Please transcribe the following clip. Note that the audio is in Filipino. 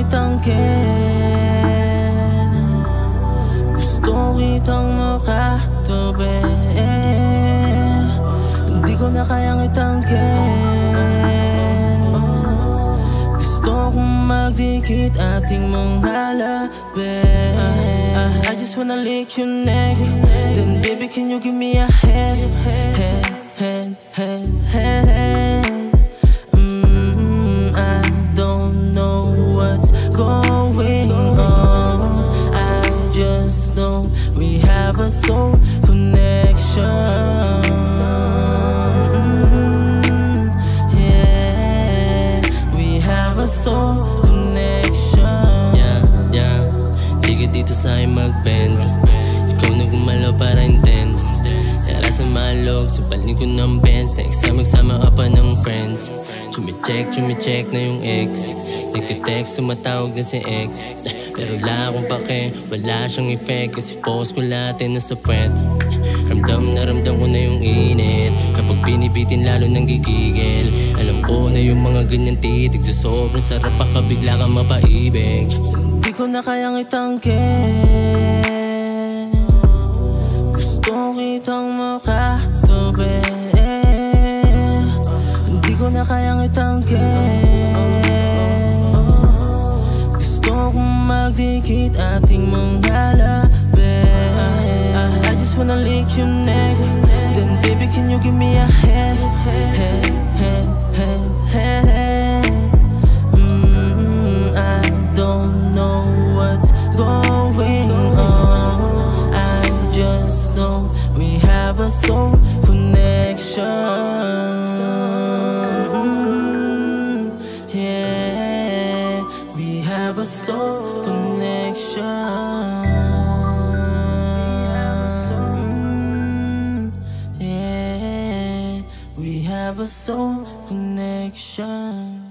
itangkin. Gusto kitang makatabi, hindi ko na kayang itangkin. Gusto kong magdikit ating mga labi. I just wanna lick your neck, then baby can you give me a hand, hand, hand, hand, hand, hand. I don't know what's going on, I just know we have a soul connection. Yeah, we have a soul connection. Yeah, di ka dito sa'yo mag-bend, ikaw na gumalaw para intense. Tara sa malog, supaling ko ng Benz, nagsama-sama ka pa ng friends. Chumicheck na yung ex, nagtitext, sumatawag na si ex. Pero wala akong pake, wala siyang effect, kasi focus ko lahat na sa friend. Ramdam na ramdam ko na yung init, kapag binibitin lalo nang gigigil. Alam ko na yung mga ganyan titig, sa sobrang sarap pakabigla kang mapaibig. Hindi ko na kayang itangkin, gusto kitang makatabi. Hindi ko na kayang itangkin, gusto kong magdikit ating mga labi. I just wanna lick your neck, then baby can you give me a hand, hand, hand, hand, hand, hand. I don't know what's going on, I just know we have a soul connection. Yeah, we have a soul connection. Yeah, we have a soul connection.